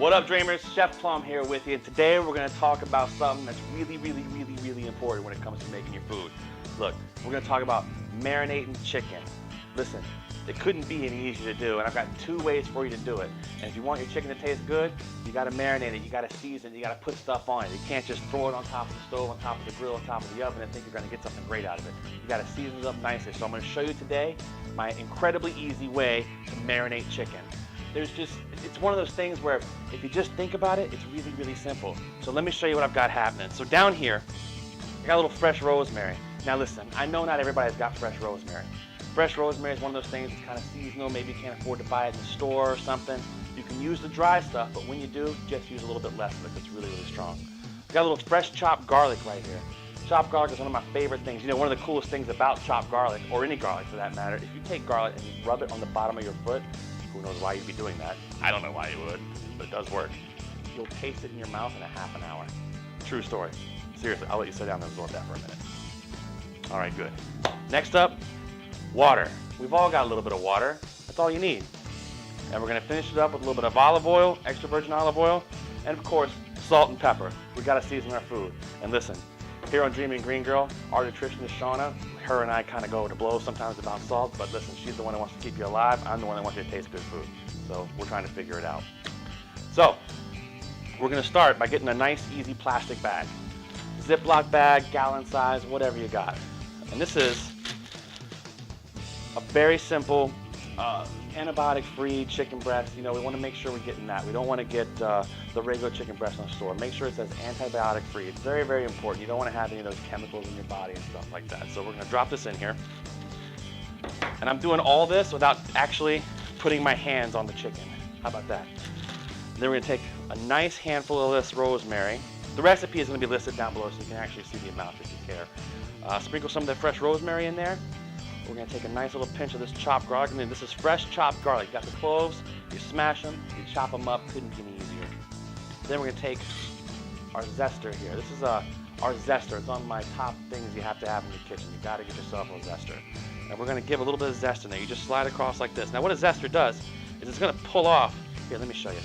What up, Dreamers? Chef Plum here with you. Today we're going to talk about something that's really important when it comes to making your food. Look, we're going to talk about marinating chicken. Listen, it couldn't be any easier to do, and I've got 2 ways for you to do it. And if you want your chicken to taste good, you got to marinate it, you got to season it, you got to put stuff on it. You can't just throw it on top of the stove, on top of the grill, on top of the oven and think you're going to get something great out of it. You got to season it up nicely. So I'm going to show you today my incredibly easy way to marinate chicken. It's one of those things where if you just think about it, it's really simple. So let me show you what I've got happening. So down here, I got a little fresh rosemary. Now listen, I know not everybody's got fresh rosemary. Fresh rosemary is one of those things that's kind of seasonal. Maybe you can't afford to buy it in the store or something. You can use the dry stuff, but when you do, just use a little bit less of it because it's really strong. I got a little fresh chopped garlic right here. Chopped garlic is one of my favorite things. You know, one of the coolest things about chopped garlic, or any garlic for that matter, if you take garlic and you rub it on the bottom of your foot, who knows why you'd be doing that? I don't know why you would, but it does work. You'll taste it in your mouth in a half an hour. True story. Seriously, I'll let you sit down and absorb that for a minute. All right, good. Next up, water. We've all got a little bit of water. That's all you need. And we're gonna finish it up with a little bit of olive oil, extra virgin olive oil, and of course, salt and pepper. We gotta season our food. And listen, here on Dreaming Green Girl, our nutritionist Shauna, her and I kind of go to blows sometimes about salt, but listen, she's the one that wants to keep you alive. I'm the one that wants you to taste good food. So we're trying to figure it out. So we're gonna start by getting a nice, easy plastic bag. Ziploc bag, gallon size, whatever you got. And this is a very simple, antibiotic-free chicken breast. You know, we want to make sure we're getting that. We don't want to get the regular chicken breast in the store. Make sure it says antibiotic-free. It's very important. You don't want to have any of those chemicals in your body and stuff like that. So we're going to drop this in here. And I'm doing all this without actually putting my hands on the chicken. How about that? Then we're going to take a nice handful of this rosemary. The recipe is going to be listed down below so you can actually see the amount if you care. Sprinkle some of the fresh rosemary in there. We're going to take a nice little pinch of this chopped garlic. I mean, this is fresh chopped garlic. You got the cloves, you smash them, you chop them up. Couldn't be any easier. Then we're going to take our zester here. This is our zester. It's on my top things you have to have in your kitchen. You got to get yourself a zester. And we're going to give a little bit of zest in there. You just slide across like this. Now what a zester does is it's going to pull off. Here, let me show you.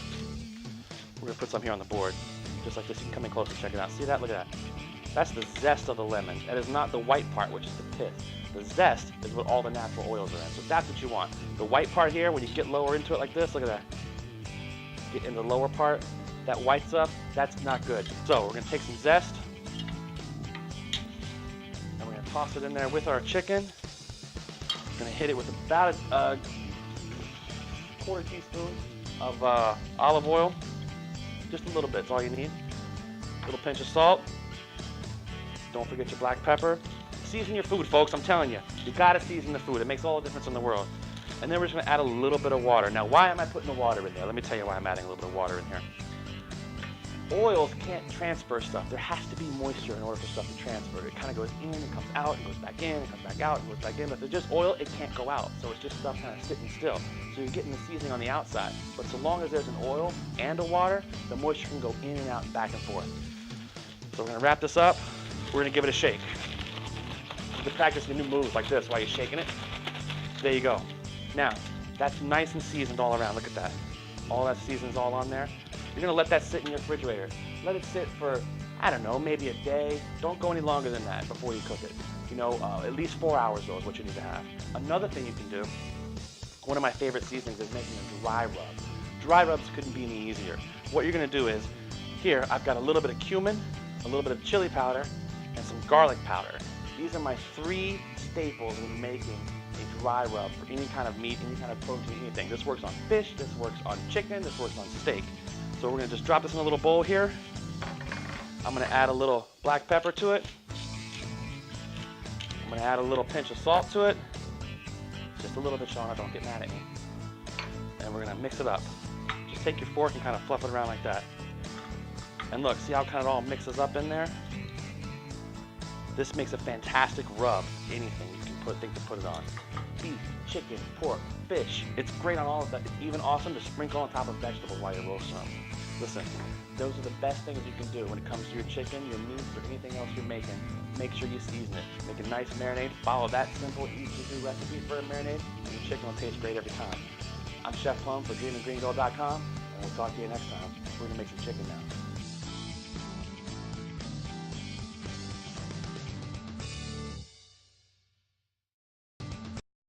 We're going to put some here on the board. Just like this. You can come in close and check it out. See that? Look at that. That's the zest of the lemon. That is not the white part, which is the pith. The zest is what all the natural oils are in. So that's what you want. The white part here, when you get lower into it like this, look at that. Get in the lower part, that white stuff, that's not good. So we're gonna take some zest, and we're gonna toss it in there with our chicken. We're gonna hit it with about a quarter teaspoon of olive oil. Just a little bit, that's all you need. A little pinch of salt. Don't forget your black pepper. Season your food, folks, I'm telling you. You gotta season the food. It makes all the difference in the world. And then we're just gonna add a little bit of water. Now, why am I putting the water in there? Let me tell you why I'm adding a little bit of water in here. Oils can't transfer stuff. There has to be moisture in order for stuff to transfer. It kind of goes in, it comes out, it goes back in, it comes back out, it goes back in. But if it's just oil, it can't go out. So it's just stuff kind of sitting still. So you're getting the seasoning on the outside. But so long as there's an oil and a water, the moisture can go in and out and back and forth. So we're gonna wrap this up. We're gonna give it a shake. You can practice your new moves like this while you're shaking it. There you go. Now, that's nice and seasoned all around. Look at that. All that seasoning's all on there. You're gonna let that sit in your refrigerator. Let it sit for, I don't know, maybe a day. Don't go any longer than that before you cook it. You know, at least 4 hours though is what you need to have. Another thing you can do, one of my favorite seasonings is making a dry rub. Dry rubs couldn't be any easier. What you're gonna do is, here I've got a little bit of cumin, a little bit of chili powder, and some garlic powder. These are my 3 staples in making a dry rub for any kind of meat, any kind of protein, anything. This works on fish, this works on chicken, this works on steak. So we're gonna just drop this in a little bowl here. I'm gonna add a little black pepper to it. I'm gonna add a little pinch of salt to it. Just a little bit, Shauna, don't get mad at me. And we're gonna mix it up. Just take your fork and kind of fluff it around like that. And look, see how kind of all mixes up in there? This makes a fantastic rub. Anything you can think to put it on. Beef, chicken, pork, fish. It's great on all of that. It's even awesome to sprinkle on top of vegetables while you're roasting them. Listen, those are the best things you can do when it comes to your chicken, your meats, or anything else you're making. Make sure you season it. Make a nice marinade. Follow that simple, easy-to-do recipe for a marinade, and your chicken will taste great every time. I'm Chef Plum for DreamingGreenGirl.com, and and we'll talk to you next time. We're gonna make some chicken now.